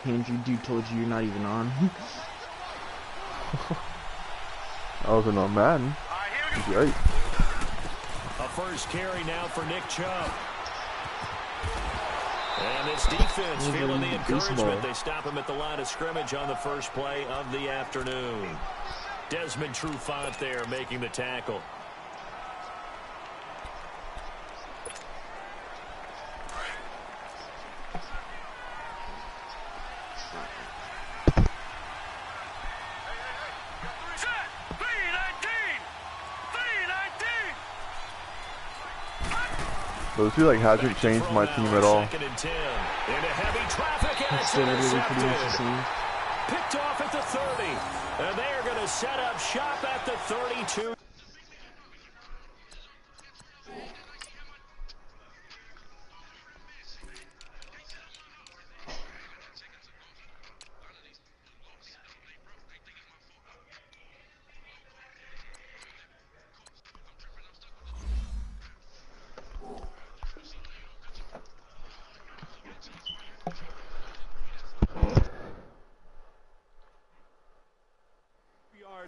Andrew, dude told you you're not even on. I wasn't on Madden. He's right. A first carry now for Nick Chubb. And this defense feeling the encouragement. They stop him at the line of scrimmage on the first play of the afternoon. Desmond Trufant there making the tackle. Those two like hasn't changed my team at all. Second and 10. Into heavy traffic, and it's intercepted. Picked off at the 30. And they are going to set up shop at the 32.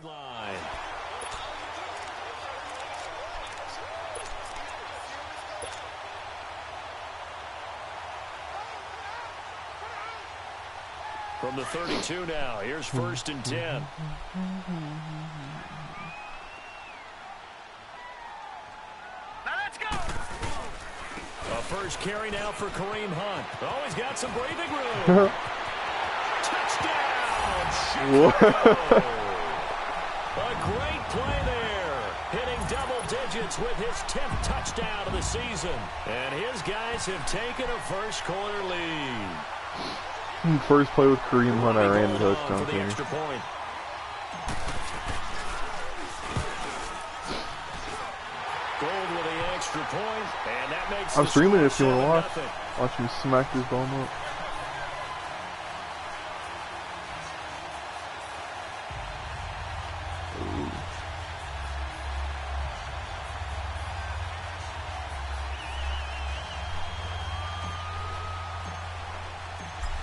Line. From the 32 now, here's first and 10. Now let's go. A first carry now for Kareem Hunt. Oh, he's got some breathing room. Touchdown. A great play there, hitting double digits with his 10th touchdown of the season. And his guys have taken a first-quarter lead. First play with Kareem Hunt, I ran the touchdown. The extra point. Gold with the extra point, and that makes I'm streaming it if you want to watch. Watch me smack this ball up.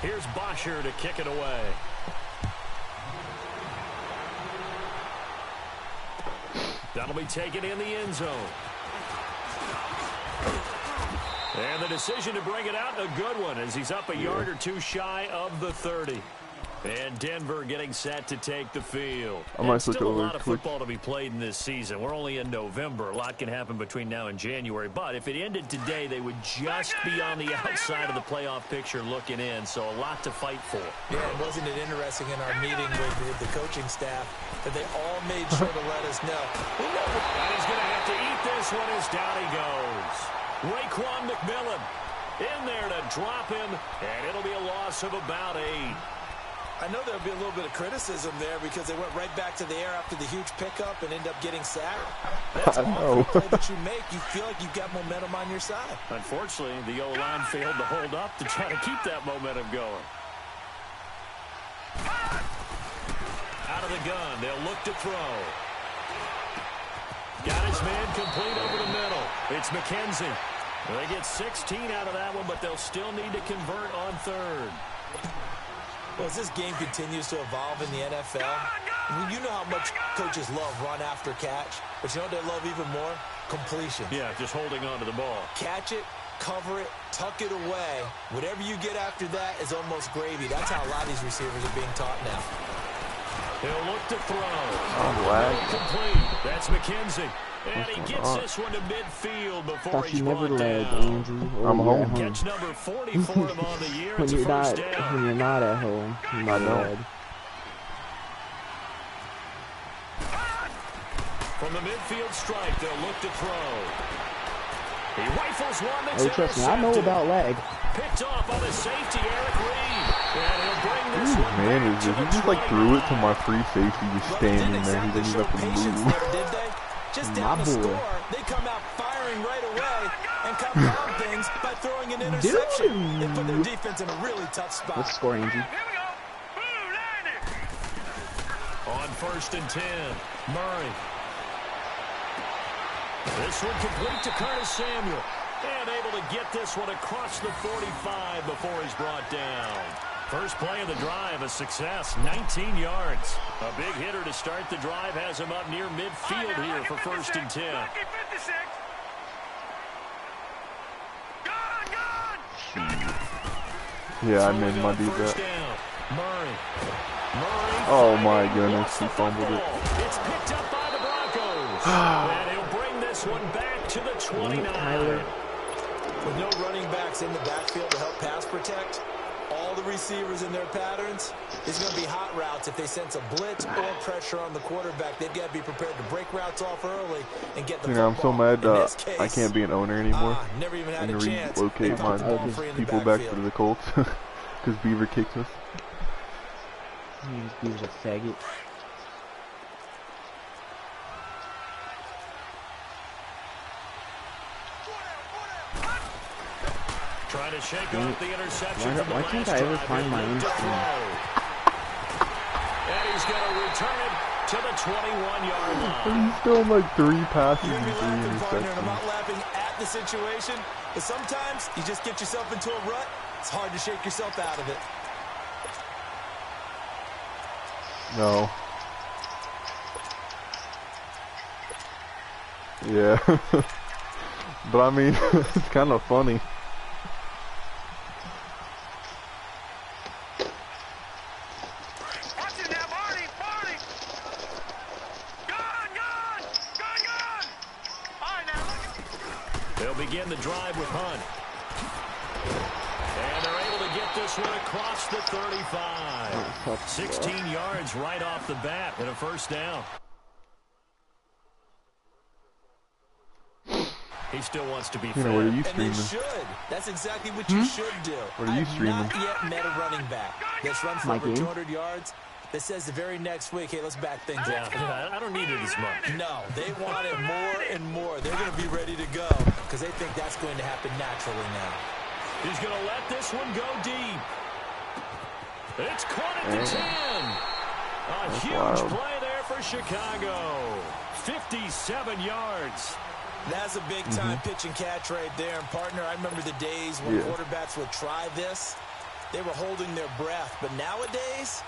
Here's Bosher to kick it away. That'll be taken in the end zone. And the decision to bring it out, a good one, as he's up a yard or two shy of the 30. And Denver getting set to take the field. I might still over a lot of football to be played in this season. We're only in November. A lot can happen between now and January. But if it ended today, they would just be on the outside of the playoff picture looking in. So a lot to fight for. Yeah, wasn't it interesting in our meeting with the coaching staff that they all made sure to let us know. And he's going to have to eat this one as down he goes. Raekwon McMillan in there to drop him. And it'll be a loss of about 8. I know there'll be a little bit of criticism there because they went right back to the air after the huge pickup and end up getting sacked. That's all the play that you make. You feel like you've got momentum on your side. Unfortunately, the O-line failed to hold up to try to keep that momentum going. Out of the gun, they'll look to throw. Got his man complete over the middle. It's McKenzie. They get 16 out of that one, but they'll still need to convert on third. Well, as this game continues to evolve in the NFL, I mean, you know how much coaches love run after catch, but you know what they love even more? Completion. Yeah, just holding on to the ball. Catch it, cover it, tuck it away. Whatever you get after that is almost gravy. That's how a lot of these receivers are being taught now. He'll look to throw. Complete. That's McKenzie. And he gets this one to midfield before he's brought down. I'm home. Catch number 40 for him on the year. When it's you're a first down. When you're not at home, you're not bad. From the midfield stripe, they'll look to throw. He rifles one that's trust me, I know about lag. Picked off on the safety, Eric Reed. And he'll bring this one man, is he just like threw it to my free safety just standing there. He didn't even have to move. Just down the score, they come out firing right away and compound things by throwing an interception. They put their defense in a really tough spot. Let's score, Angie. On first and 10, Murray. This one complete to Curtis Samuel. And able to get this one across the 45 before he's brought down. First play of the drive, a success, 19 yards. A big hitter to start the drive has him up near midfield here for 1st and 10. Yeah, I made my dude that. Murray. Oh my goodness, he fumbled it. It's picked up by the Broncos. And he'll bring this one back to the 29. With no running backs in the backfield to help pass protect, all the receivers in their patterns, it's going to be hot routes. If they sense a blitz or pressure on the quarterback, they've got to be prepared to break routes off early and get the football. I'm so mad I can't be an owner anymore. Never even had and a chance. relocate my people back to the Colts because Beaver kicked us. Beaver's a faggot. Trying to shake off the interception. Why can't I ever find my own screen? And he's going to return it to the 21-yard line. He's still like 3 passes You're and 3 laughing, partner, and I'm interceptions. not laughing at the situation, but sometimes you just get yourself into a rut. It's hard to shake yourself out of it. No. Yeah. But I mean, it's kind of funny. They'll begin the drive with Hunt. And they're able to get this one across the 35. 16 yards right off the bat and a 1st down. He still wants to be You know, what are you And streaming? they should. That's exactly what you should do. What are you streaming? I've not yet met a running back that's run for My over game? 200 yards that says the very next week, hey, let's back things up. Yeah, I don't need it as much. No, they want it more and more. They're going to be ready to go because they think that's going to happen naturally now. He's going to let this one go deep. It's caught at the 10. A huge wild. play there for Chicago. 57 yards. That's a big-time pitch and catch right there. And, partner, I remember the days when quarterbacks would try this. They were holding their breath. But nowadays,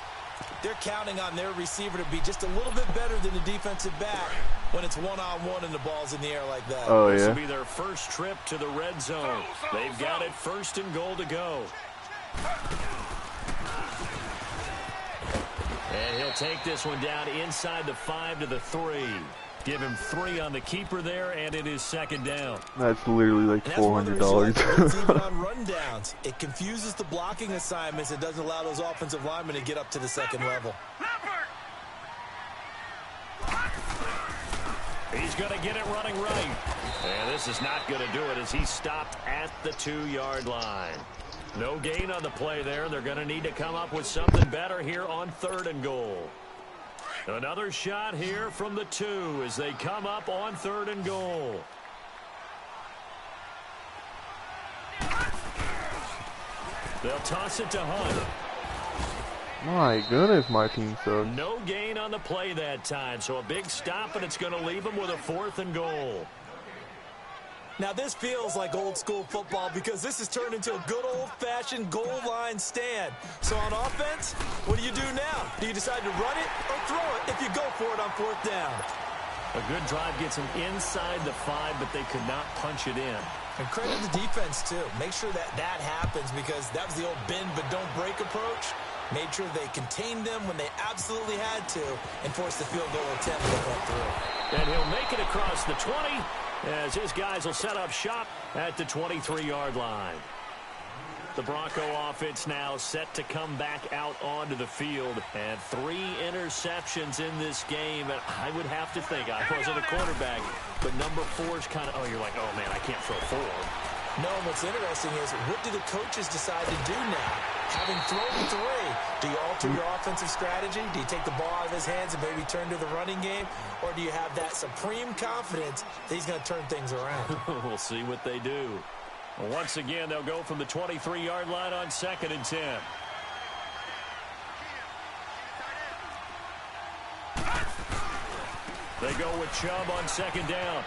they're counting on their receiver to be just a little bit better than the defensive back when it's one-on-one and the ball's in the air like that. Oh, This yeah. will be their first trip to the red zone. They've got it 1st and goal to go. And he'll take this one down inside the 5 to the 3. Give him 3 on the keeper there, and it is 2nd down. That's literally like And that's one of the reasons why it's even $400. on rundowns. It confuses the blocking assignments. It doesn't allow those offensive linemen to get up to the 2nd level. He's going to get it running right. And this is not going to do it as he stopped at the 2-yard line. No gain on the play there. They're going to need to come up with something better here on 3rd and goal. Another shot here from the 2 as they come up on 3rd and goal. They'll toss it to Hunt. My goodness, my team sucks. No gain on the play that time, so a big stop, and it's going to leave them with a 4th and goal. Now, this feels like old-school football because this has turned into a good old-fashioned goal line stand. So on offense, what do you do now? Do you decide to run it or throw it if you go for it on 4th down? A good drive gets them inside the 5, but they could not punch it in. And credit the defense, too. Make sure that that happens because that was the old bend but don't break approach. Made sure they contained them when they absolutely had to and forced the field goal attempt that went through. And he'll make it across the 20 as his guys will set up shop at the 23-yard line. The Bronco offense now set to come back out onto the field. And 3 interceptions in this game. And I would have to think, I wasn't a quarterback, but number 4 is kind of, oh, you're like, oh, man, I can't throw 4. No, what's interesting is what do the coaches decide to do now? Having thrown 3, do you alter your offensive strategy? Do you take the ball out of his hands and maybe turn to the running game? Or do you have that supreme confidence that he's going to turn things around? We'll see what they do. Well, once again, they'll go from the 23-yard line on 2nd and 10. They go with Chubb on 2nd down.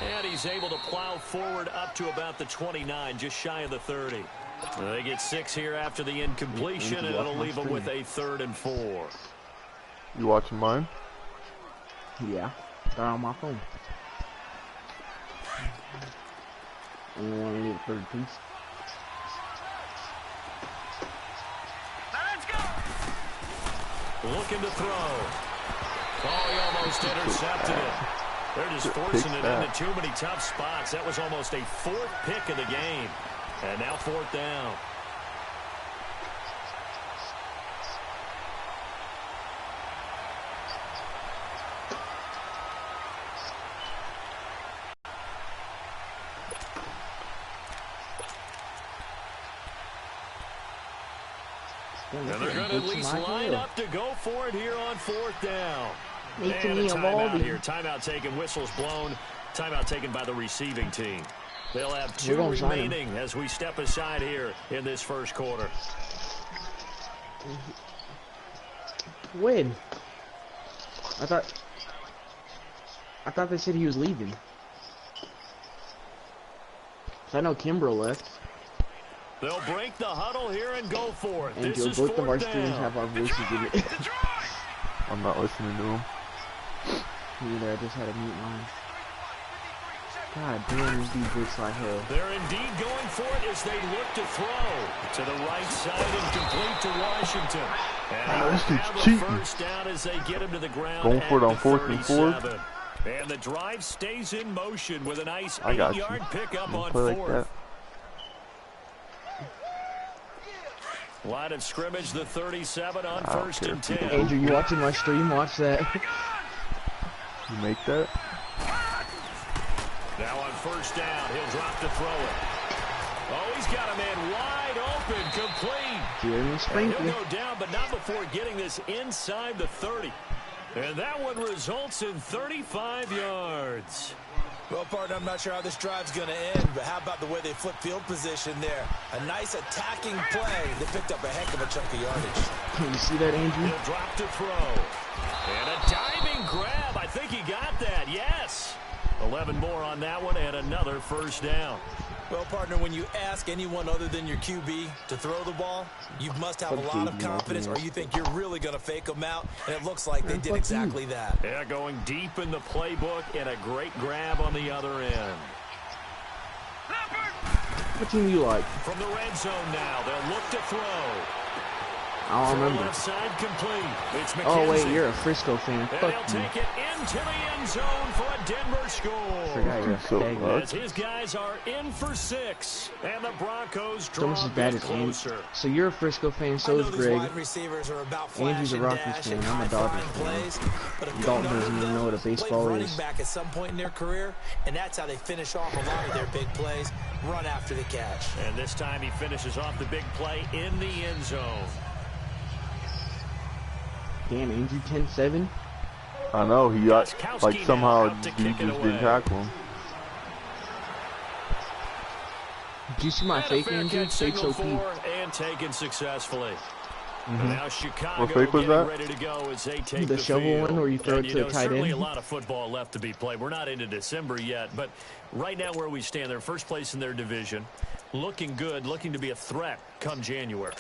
And he's able to plow forward up to about the 29, just shy of the 30. They get 6 here after the incompletion, and it'll leave them with a 3rd and 4. You watching mine? Yeah. They're on my phone. And we want to need a 3rd piece. Looking to throw. Oh, he almost intercepted it. They're just forcing it into too many tough spots. That was almost a 4th pick of the game. And now 4th down. And they're going to at least line up to go for it here on 4th down. And a timeout here. Timeout taken, whistles blown. Timeout taken by the receiving team. They'll have 2 remaining as we step aside here in this first quarter. When? I thought they said he was leaving. I know Kimbrough left. They'll break the huddle here and go for it. And this is both of our 4th students down. have our voices in it. I'm not listening to him. Neither, I just had to mute mine. God damn, these dudes looks like hell. They're indeed going for it as they look to throw. To the right side and complete to Washington. And this dude's have a cheating. first down as they get him to the ground. Going for it on 4th and 4. 37. And the drive stays in motion with a nice 8-yard pickup on play 4th. like that. Line of scrimmage, the 37 on 1st and 10. Andrew, you watching my stream? Watch that. You make that? Now on 1st down, he'll drop to throw it. Oh, he's got a man wide open, complete. Jeremy And Sprinkler. he'll go down, but not before getting this inside the 30. And that one results in 35 yards. Well, partner, I'm not sure how this drive's going to end, but how about the way they flip field position there? A nice attacking play. They picked up a heck of a chunk of yardage. You see that, Andrew? He'll drop to throw. And a diving grab. I think he got that. Yes. 11 more on that one and another 1st down. Well, partner, when you ask anyone other than your QB to throw the ball, you must have a lot of confidence, or you think you're really going to fake them out, and it looks like they did exactly that. Yeah, going deep in the playbook and a great grab on the other end. What team you like? From the red zone now, they'll look to throw. I don't remember. Left side complete. It's McKenzie. Oh wait, you're a Frisco fan. And Fuck he'll you. take it into the end zone for a Denver score. Forgot you're a So fag. much. As his guys are in for 6, and the Broncos It's draw almost a as bad bit as Andrew. closer. So you're a Frisco fan, so I is know these Greg. wide receivers are about Andrew's flash a and Rockies dash fan. and I'm a Dodgers high-flying fan. plays, but if Dalton you doesn't even know what a baseball played running is. back at some point in their career, and that's how they finish off a lot of their big plays, run after the catch. And this time he finishes off the big play in the end zone. Damn, Andrew 10-7. I know, he got, Gostkowski like, now somehow out to he kick it just didn't away. tackle him. Did you see my And a fake, fair Andrew? catch Fake's signal OP. for and taken successfully. And now Chicago What fake was getting that? ready to go as they take The shovel field. one where you throw And, it to the tight certainly end? a lot of football left to be played. We're not into December yet, but right now where we stand, they're first place in their division, looking good, looking to be a threat come January.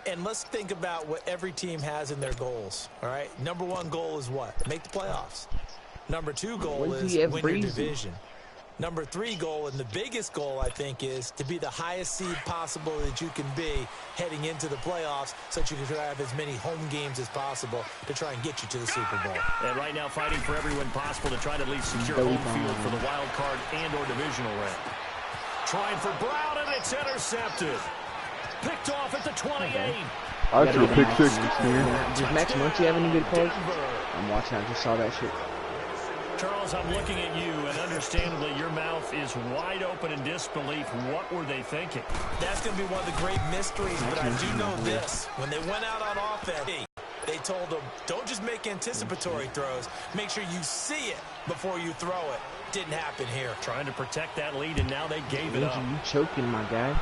And let's think about what every team has in their goals, all right? Number 1 goal is what? Make the playoffs. Number 2 goal When's is he have win Breezy? your division. Number 3 goal, and the biggest goal, I think, is to be the highest seed possible that you can be heading into the playoffs so that you can have as many home games as possible to try and get you to the Super Bowl. And right now fighting for every win possible to try to at least secure home field for the wild card and or divisional round. Trying for Brown, and it's intercepted. Picked off at the 28. I threw a pick 6 Does here. Max Muncy have any good calls? Denver. I'm watching. I just saw that shit. Charles, I'm looking at you, and understandably, your mouth is wide open in disbelief. What were they thinking? That's going to be one of the great mysteries, but I do know this. When they went out on offense, they told them, don't just make anticipatory throws. Make sure you see it before you throw it. Didn't happen here. Trying to protect that lead, and now they gave it up. Andrew, you choking, my guy.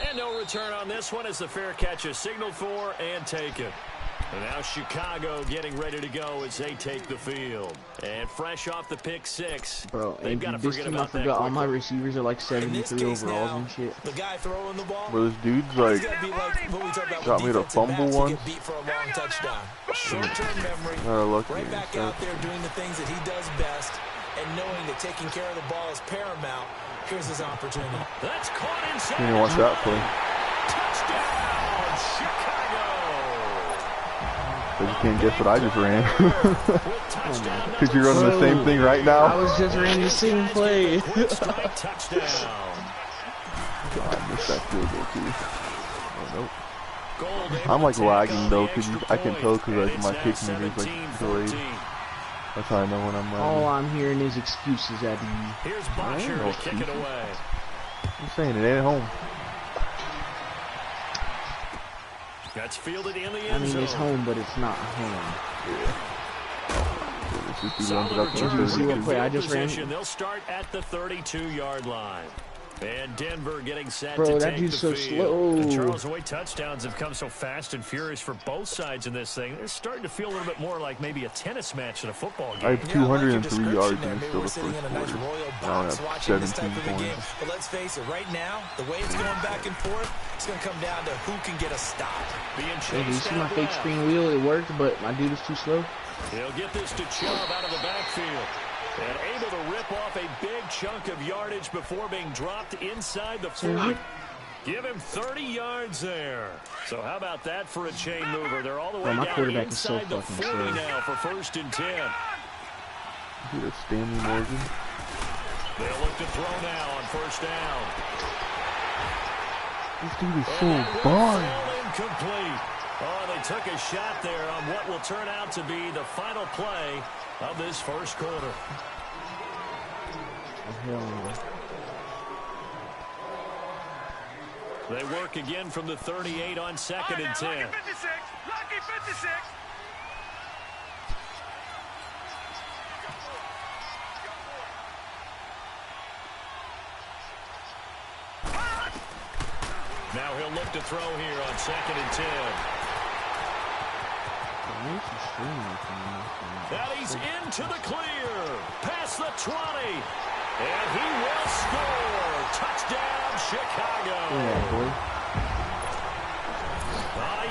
And no return on this one as the fair catch is signaled for and taken. And now Chicago getting ready to go as they take the field. And fresh off the pick six. Bro, they've got to forget about that. All my receivers are like 73 overalls and shit. The guy throwing the ball. Bro, this dude's like got me to fumble once. Short-term memory. Right back out there doing the things that he does best, and knowing that taking care of the ball is paramount. Here's his opportunity. That's caught inside. You didn't watch that play. Touchdown, Chicago. But you can't guess what I just ran. Because you're running the same thing right now. I was just running the same play. Touchdown. God, I missed that field goal too. Oh, nope. I'm like lagging though, because I can tell because like my kick meter is like delayed. That's how I know when I'm lagging. All I'm hearing is excuses at you. Here's Botcher to kick it away. I'm saying it ain't at home. That's fielded in the end I mean, zone. it's home, but it's not home. I just ran. They'll start at the 32-yard line. And Denver getting set Bro, to that take dude's the so field. The slow. Charles Way touchdowns have come so fast and furious for both sides in this thing. It's starting to feel a little bit more like maybe a tennis match than a football game. I have 203 yards there. and it's still the Sitting first in a nice quarter. royal Now I box have watching this 17 type of a game. points. But let's face it, right now, the way it's going back and forth, it's going to come down to who can get a stop. Being Hey, you chased see my out fake left. screen wheel? It worked, but my dude is too slow. He'll get this to Chubb out of the backfield. And able to rip off a big chunk of yardage before being dropped inside the 40. Give him 30 yards there. So how about that for a chain mover? They're all the way my down quarterback is so inside the fucking 40 slow. now for 1st and 10. Dude, it's Stanley Morgan. They'll look to throw now on 1st down. This dude is so And that will bomb. fall incomplete. Oh, they took a shot there on what will turn out to be the final play of this first quarter. Oh, hell no. They work again from the 38 on 2nd and 10. Lucky 56. Now he'll look to throw here on 2nd and 10. Now he's into the clear. Past the 20. And he will score. Touchdown, Chicago. Yeah, boy.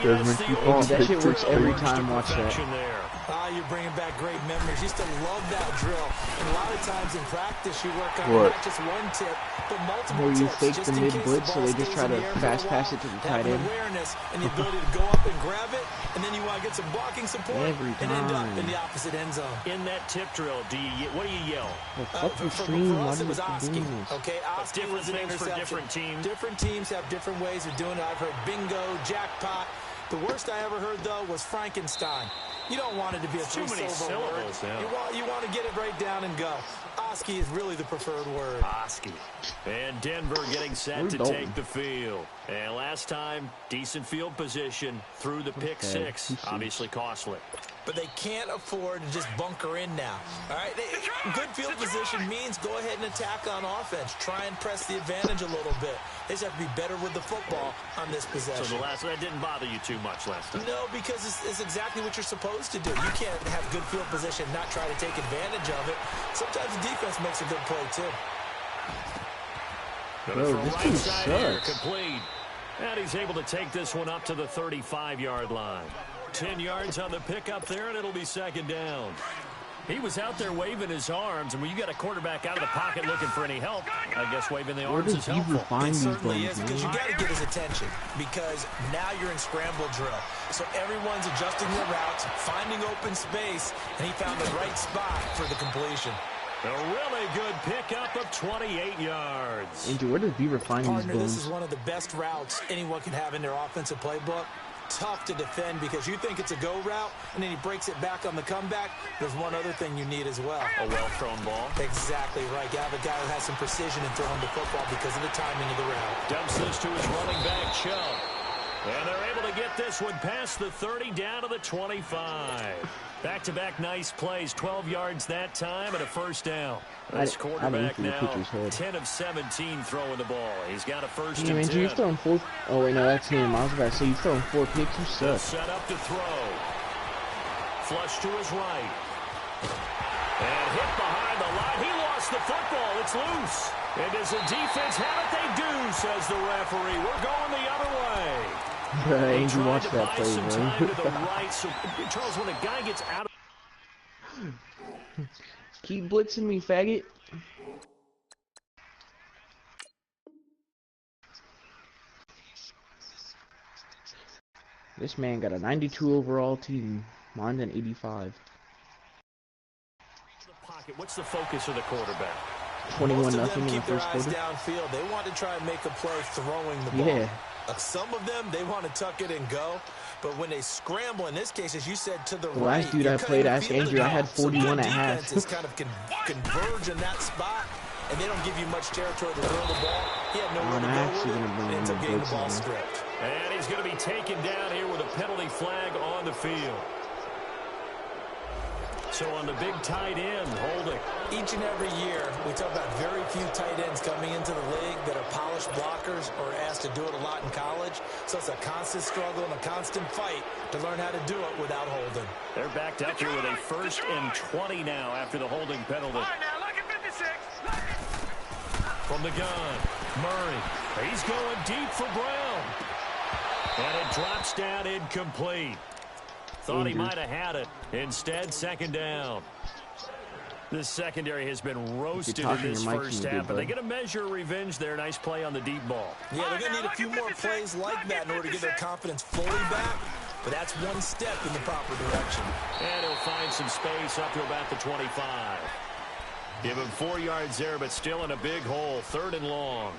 Desmond, keep on. That shit works every time. Watch that. There. Ah, you're bringing back great memories. Used to love that drill. And a lot of times in practice, you work on What? not just one tip, but multiple Where you tips. fake just the in mid case blitz, so ball they just stays try in the to air for a fast while. pass it to the tight Having end. awareness and the ability to go up and grab it, and then you want to get some blocking support Every and end up time. in the opposite end zone. In that tip drill, what do you yell? Fuck the For stream. Why us, do it was you keep Oski. doing this? Okay, Oski different was an things for interception. different teams. Different teams have different ways of doing it. I've heard bingo, jackpot. The worst I ever heard, though, was Frankenstein. You don't want it to be a Too many three-syllable word. syllables, yeah. You want to get it right down and go. Oski is really the preferred word. Oski. And Denver getting set Where's to Dalton? take the field. And last time, decent field position through the pick Okay, six. who sees? Obviously costly. But they can't afford to just bunker in now. All right, good field position means go ahead and attack on offense. Try and press the advantage a little bit. They just have to be better with the football on this possession. So that didn't bother you too much last time. No, because it's exactly what you're supposed to do. You can't have good field position, not try to take advantage of it. Sometimes the defense makes a good play, too. Bro, this dude sucks. Complete. And he's able to take this one up to the 35-yard line. 10 yards on the pickup there, and it'll be 2nd down. He was out there waving his arms, and when you got a quarterback out of the pocket looking for any help, I guess waving the Where arms does is helpful. Beaver find It these certainly bones, is, because you man? got to get his attention, because now you're in scramble drill. So everyone's adjusting their routes, finding open space, and he found the right spot for the completion. A really good pickup of 28 yards. Andrew, where does Beaver find these Partner, this is bones? one of the best routes anyone can have in their offensive playbook. Tough to defend because you think it's a go route, and then he breaks it back on the comeback. There's one other thing you need as well. A well-thrown ball. Exactly right. You have a guy who has some precision in throwing the football because of the timing of the route. Dumps this to his running back, Chubb. And they're able to get this one past the 30 down to the 25. Back-to-back nice plays, 12 yards that time and a 1st down. This I quarterback didn't now, see the pitcher's head. 10 of 17 throwing the ball. He's got a 1st Damn, and Andrew, 10. you've thrown 4. Oh, wait, no, that's him. I was about to say, you've thrown 4 picks. You They'll suck. set up to throw. Flush to his right. And hit behind the line. He lost the football. It's loose. And does the defense have it? They do, says the referee. We're going the other way. Andrew watched that play, to the right. So, Charles, when a guy gets out of... Keep blitzing me, faggot. This man got a 92 overall team. Mine's an 85. What's the focus of the quarterback? 21-0 in the keep their first eyes quarter. downfield. They want to try and make a play throwing the ball. Yeah. Some of them, they want to tuck it and go. But when they scramble, in this case, as you said, to the The right. last dude I played, Ask Andrew, I had 41 at half. Defenses kind of converge in that spot, and they don't give you much territory to throw the ball. He had nowhere to go with it. Ends up getting the ball stripped. And he's going to be taken down here with a penalty flag on the field. So on the big tight end, holding. Each and every year, we talk about very few tight ends coming into the league that are polished blockers or asked to do it a lot in college. So it's a constant struggle and a constant fight to learn how to do it without holding. They're backed up here with a 1st and 20 now after the holding penalty. All right, now, look at 56. From the gun, Murray. He's going deep for Brown. And it drops down incomplete. Thought he might have had it. Instead, 2nd down. This secondary has been roasted in this first half, but they get a measure of revenge there. Nice play on the deep ball. Yeah, they're going to need a few more plays like that in order to get their confidence fully back, but that's one step in the proper direction. And he'll find some space up to about the 25. Give him 4 yards there, but still in a big hole. 3rd and long.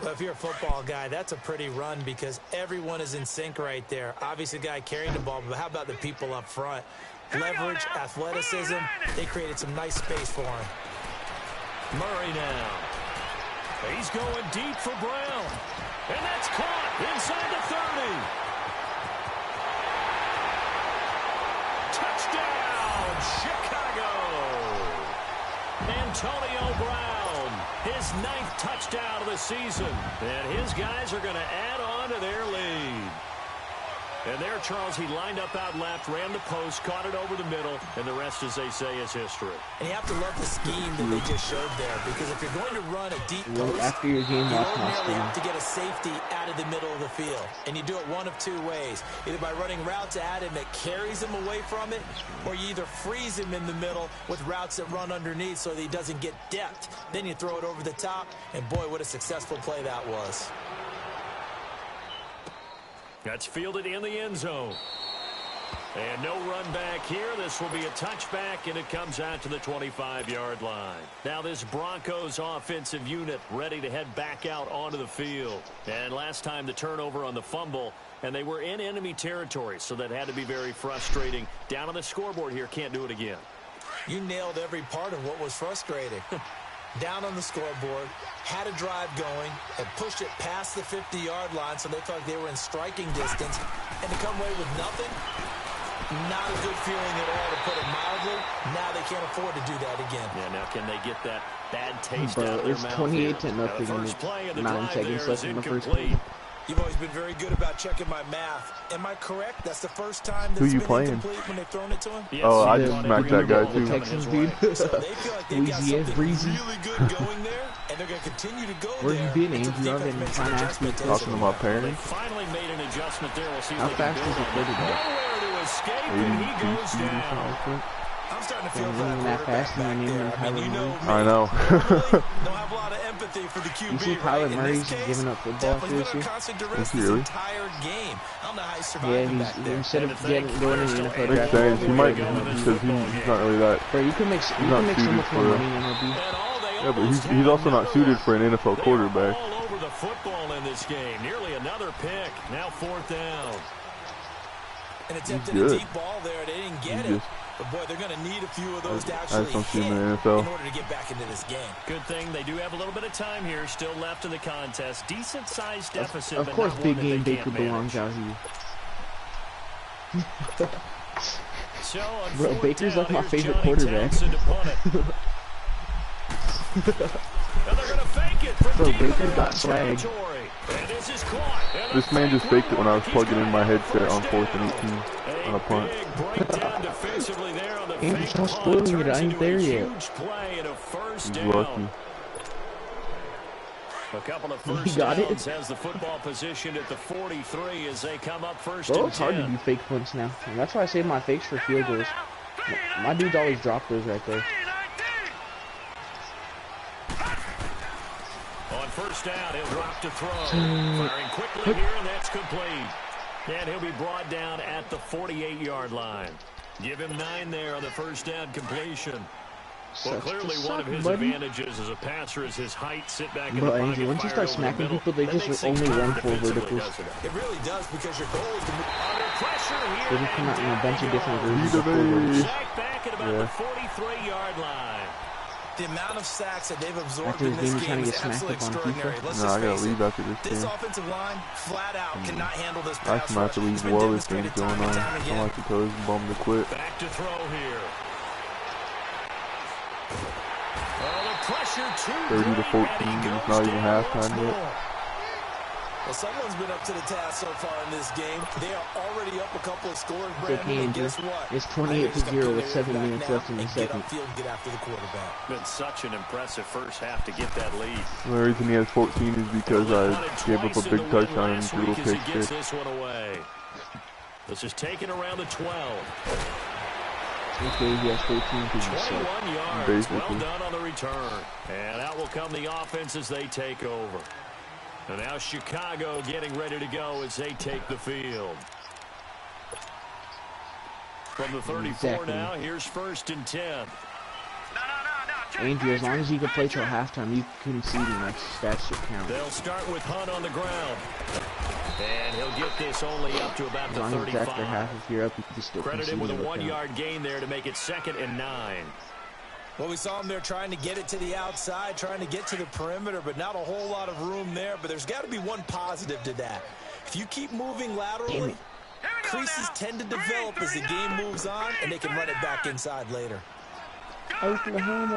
Well, if you're a football guy, that's a pretty run because everyone is in sync right there. Obviously, the guy carrying the ball, but how about the people up front? Leverage, athleticism, they created some nice space for him. Murray now. He's going deep for Brown. And that's caught inside the 30. Touchdown, Chicago. Antonio Brown, his 9th touchdown of the season. And his guys are going to add on to their lead. And there, Charles, he lined up out left, ran the post, caught it over the middle, and the rest, as they say, is history. And you have to love the scheme that they just showed there, because if you're going to run a deep post, After your game, you watch my ordinarily have screen. to get a safety out of the middle of the field. And you do it one of 2 ways, either by running routes at him that carries him away from it, or you either freeze him in the middle with routes that run underneath so that he doesn't get depth. Then you throw it over the top, and boy, what a successful play that was. That's fielded in the end zone. And no run back here. This will be a touchback, and it comes out to the 25-yard line. Now this Broncos offensive unit ready to head back out onto the field. And last time the turnover on the fumble, and they were in enemy territory, so that had to be very frustrating. Down on the scoreboard here, can't do it again. You nailed every part of what was frustrating. Down on the scoreboard, had a drive going, and pushed it past the 50-yard line so they felt like they were in striking distance, and to come away with nothing, not a good feeling at all, to put it mildly. Now they can't afford to do that again. Yeah, now can they get that bad taste Bro, out of their it's mouth? 28-0 The in first play of the 9 drive seconds there left is in the first incomplete. quarter. You've always been very good about checking my math. Am I correct? That's the first time Who that's you been playing? incomplete when they've thrown it to him? Yes, Oh, I he just caught smacked every that guy ball too. coming Texans, his way. dude. So they feel like they've got Louisiana something breezy. really good going there, and they're going to continue to go Where you there. been, until Andrew? I've defense been makes trying an to ask you adjustment. Talking to my They parents. finally made an adjustment there. We'll see How if they fast can is build the on it. quarterback? Nowhere to escape, and he 82 goes speed or something down. like that. I'm starting to feel They're for that running that quarterback fast and back they're there. naming I mean, you Kyler know Murray. me. I know. Normally, don't have a lot of empathy for the QB. You see right? Kyler In Murray's this case, giving up football definitely this been year? under constant duress Is he this really? entire game. I don't know how he's Yeah, surviving back he's there. instead of going into the NFL Makes draft. sense. He might because he's not really that. Bro, you can make so not much suited more for money in MLB. And all they Yeah, but almost he's had also not another suited one. for an NFL They are quarterback. all over the football in this game. Nearly another pick. Now 4th down. And attempted a good. deep ball there. They didn't get He's it. But, boy, they're going to need a few of those to I actually just don't see hit him in the in NFL. order to get back into this game. Good thing they do have a little bit of time here still left in the contest. Decent-sized deficit, Of but course, not Big one that Game they Baker can't belongs manage. out here. So, on Bro, 4th Baker's down, like my here's favorite Johnny quarterback. Townsend to punt it. And they're going to fake it from Bro, deep in Baker their got own flagged. territory. And this is caught. And This man just faked it when I was plugging in my headset on 4th and 18. on a punt. Big breakdown defensively there on the Andrew, fake stop punt. spoiling it. Turns I ain't into there a yet. huge play and a first He's down. lucky. A couple of first got it. downs has the football positioned at the 43 as they come up first Bro, and it's hard to 10. do fake punts now. And that's why I save my fakes for field goals. My dudes always drop those right there. On first down, he'll drop to throw. Firing quickly here, and that's complete. And he'll be brought down at the 48-yard line. Give him 9 there on the first down completion. Well, clearly one of his advantages as a passer is his height. Sit back in the pocket, Andrew, once you start fire it over smacking the people, they middle. just That makes only things run tough full defensively, verticals. doesn't it? It really does because your goal is to move. Under pressure here. They just come out in a bunch of different and versions of full verticals. Sack back at about the 43-yard line. The amount of sacks that they've absorbed After in this this game, game you're is trying to get absolutely smacked up on extraordinary. FIFA? Let's No, just I gotta face it. leave after this This game. offensive line, flat out, cannot handle this I pass actually might have to rush. leave It's been while this game's demonstrated going time and on. time I again. like to tell this bum to quit. Back to throw here. Oh, the pressure too 30 to great, 14. and he It's goes not even down halftime once yet. more. Well, someone's been up to the task so far in this game. They are already up a couple of scores, It's okay, Brandon, and Andrew. guess what? It's I 28 think to they're 0 gonna with 7 back minutes now left in the and second. Get upfield and get after the quarterback. Been such an impressive first half to get that lead. The only reason he has 14 is because I gave up a big touchdown and threw a pick He gets six. this one away. This is taken around the 12. Okay, he has 13 because you suck. 21 yards. Basically. Well done on the return. And out will come the offense as they take over. And now Chicago getting ready to go as they take the field. From the 34 Exactly. now, here's first and 10. Andrew, as long as you can play till halftime, you conceding, that's your count. They'll start with Hunt on the ground. And he'll get this only up to about As the long as it's after 35. half, if you're up, you can still Credit concede. him with a it'll count. 1-yard gain there to make it 2nd and 9. Well, we saw him there trying to get it to the outside, trying to get to the perimeter, but not a whole lot of room there. But there's got to be one positive to that. If you keep moving laterally, creases tend to develop as the game moves on, and they can run it back inside later. Oklahoma.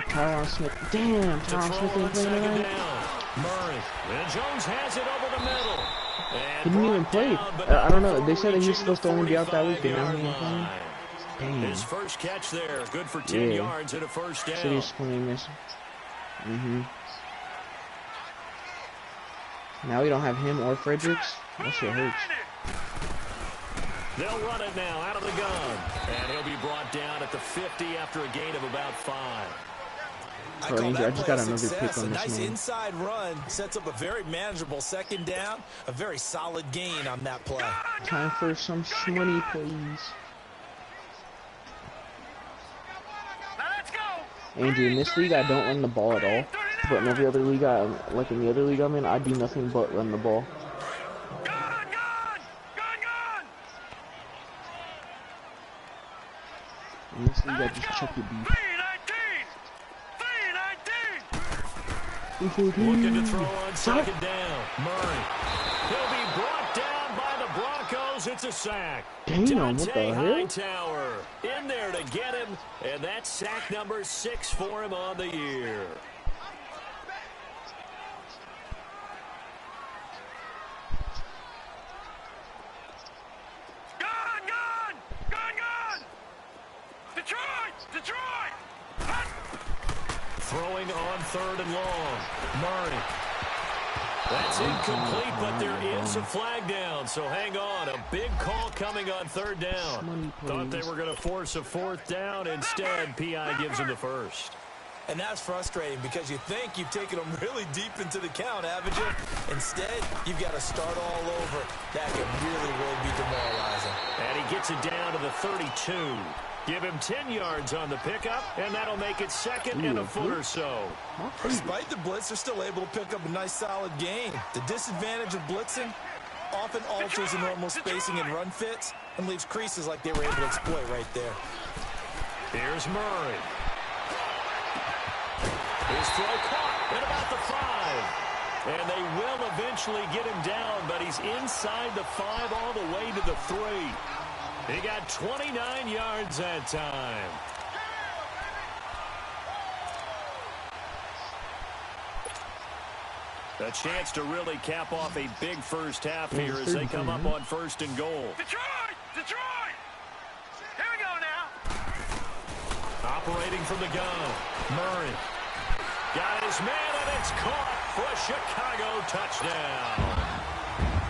Tyron Smith. Damn, To Tyron throw Smith on ain't playing 2nd tonight. down. Murray. And Jones has it over the middle. And He didn't even brought play. down, but I don't know. before They said that he was reaching supposed to only be out that week, and now he 45-yard ain't playing. line. Damn. His first catch there, good for 10 Yeah. yards and a first down. City's playing this. Now we don't have him or Fredericks. That shit hurts. They'll run it now out of the gun. And he'll be brought down at the 50 after a gain of about 5. I Bro, call Andrew, I that just play got a another success. pick on A this nice man. inside run sets up a very manageable 2nd down, a very solid gain on that play. Time for some money, please. Andrew, in this league, I don't run the ball at all. But in every other league, like in the other league I'm in, I do nothing but run the ball. In this league, I just chuck it deep. Looking to throw on 2nd down. Murray. He'll be brought down by the Broncos. It's a sack. Damn, what the hell? Hightower in there to get him. And that's sack number 6 for him on the year. Throwing on 3rd and long. Murray. That's incomplete, but there is a flag down, so hang on. A big call coming on 3rd down. Thought they were going to force a 4th down. Instead, P.I. gives him the first. And that's frustrating because you think you've taken them really deep into the count, haven't you? Instead, you've got to start all over. That could really be demoralizing. And he gets it down to the 32. Give him 10 yards on the pickup, and that'll make it 2nd and a foot or so. Despite the blitz, they're still able to pick up a nice solid gain. The disadvantage of blitzing often alters the normal spacing and run fits and leaves creases like they were able to exploit right there. Here's Murray. His throw caught at about the 5. And they will eventually get him down, but he's inside the 5 all the way to the 3. He got 29 yards that time. A chance to really cap off a big first half here as they come up on 1st and goal. Detroit! Here we go now. Operating from the gun. Murray. Got his man, and it's caught for a Chicago touchdown.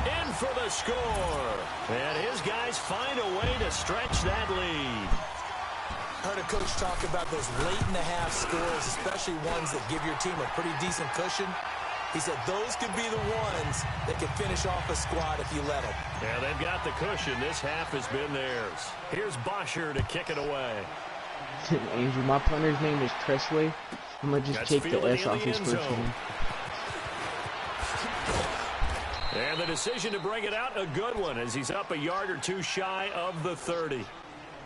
In for the score. And his guys find a way to stretch that lead. Heard a coach talk about those late-in-the-half scores, especially ones that give your team a pretty decent cushion. He said those could be the ones that can finish off a squad if you let them. Yeah, they've got the cushion. This half has been theirs. Here's Bosher to kick it away. Andrew, my punter's name is Tressway. I'm going to just take the S off his first name. And the decision to bring it out, a good one, as he's up a yard or two shy of the 30.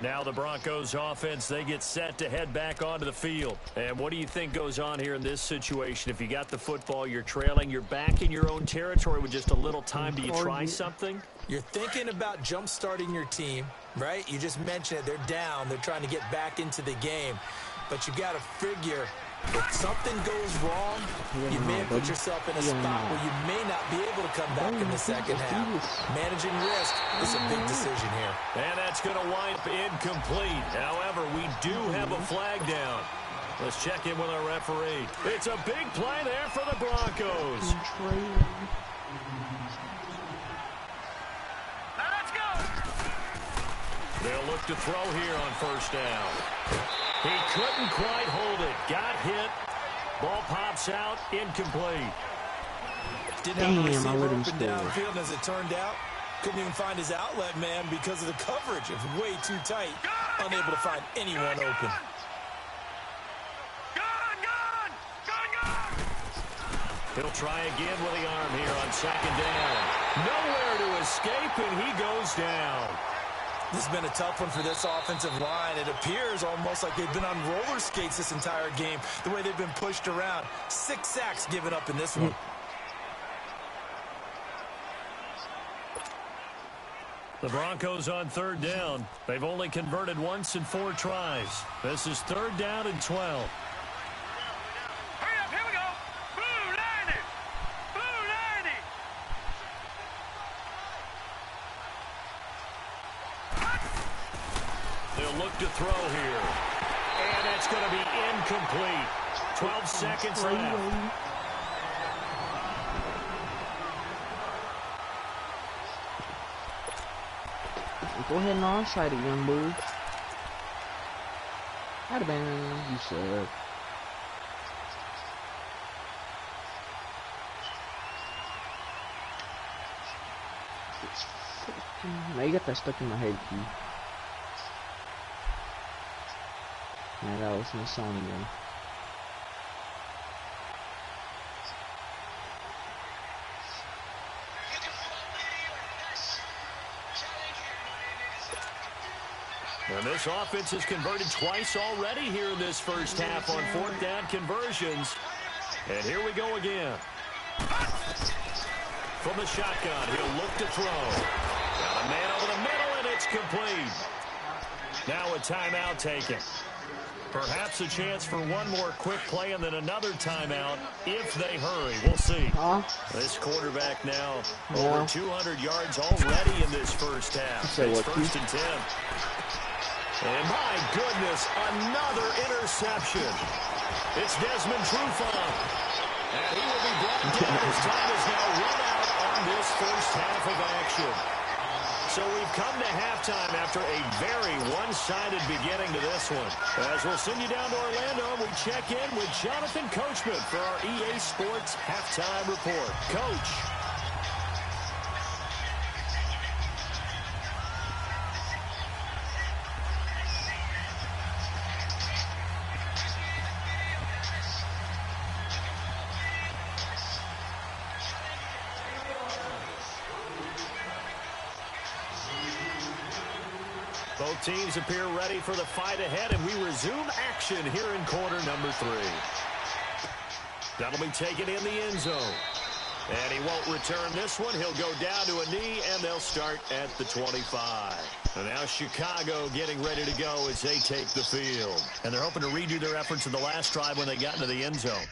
Now the Broncos offense, they get set to head back onto the field. And what do you think goes on here in this situation? If you got the football, you're trailing, you're back in your own territory with just a little time. Do you try something? You're thinking about jump-starting your team, right? You just mentioned it. They're down. They're trying to get back into the game. But you got to figure, if something goes wrong, you may put yourself in a spot where you may not be able to come back in the second half. Managing risk is a big decision here. And that's going to wind up incomplete. However, we do have a flag down. Let's check in with our referee. It's a big play there for the Broncos. Now let's go. They'll look to throw here on first down. He couldn't quite hold it. Got hit. Ball pops out. Incomplete. Didn't have a receiver up and downfield, and as it turned out, couldn't even find his outlet man because of the coverage. It was way too tight. Unable to find anyone open. He'll try again with the arm here on second down. Nowhere to escape, and he goes down. This has been a tough one for this offensive line. It appears almost like they've been on roller skates this entire game, the way they've been pushed around. 6 sacks given up in this one. The Broncos on third down. They've only converted once in 4 tries. This is third down and 12. Hurry up, here we go. Blue 90. Blue 90. They'll look to throw here. And it's going to be incomplete. 12 seconds left. Go ahead and onside it, young boy. Out of bounds, you suck. Now you got that stuck in my head, Key. Now I gotta listen to the song again. And this offense has converted twice already here in this first half on fourth down conversions. And here we go again. From the shotgun, he'll look to throw. Got a man over the middle, and it's complete. Now a timeout taken. Perhaps a chance for one more quick play and then another timeout if they hurry. We'll see. This quarterback now over 200 yards already in this first half. It's first and 10. And my goodness, another interception. It's Desmond Trufant. And he will be brought down. His time is now run out on this first half of action. So we've come to halftime after a very one-sided beginning to this one. As we'll send you down to Orlando, we check in with Jonathan Coachman for our EA Sports Halftime Report. Coach. Both teams appear ready for the fight ahead, and we resume action here in quarter number 3. That'll be taken in the end zone. And he won't return this one. He'll go down to a knee, and they'll start at the 25. And now Chicago getting ready to go as they take the field. And they're hoping to redo their efforts in the last drive when they got into the end zone.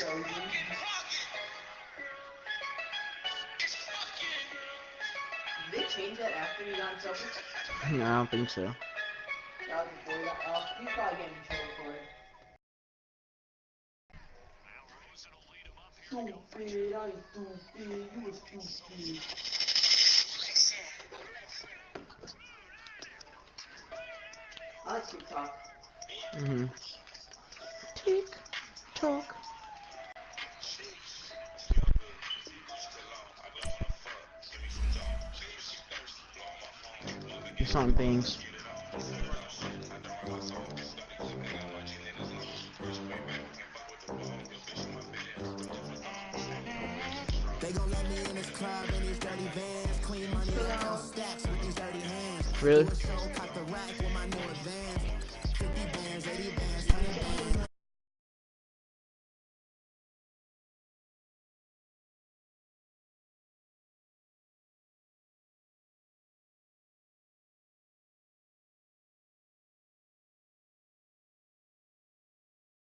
Did they change that after you got in trouble? No, I don't think so. That was before you got off. You probably getting in trouble for it. Stupid, I stupid, you were stupid. I like TikTok. TikTok. Some things. They gon' let me in this club in these dirty vans, clean money like on stacks with these dirty hands. Really?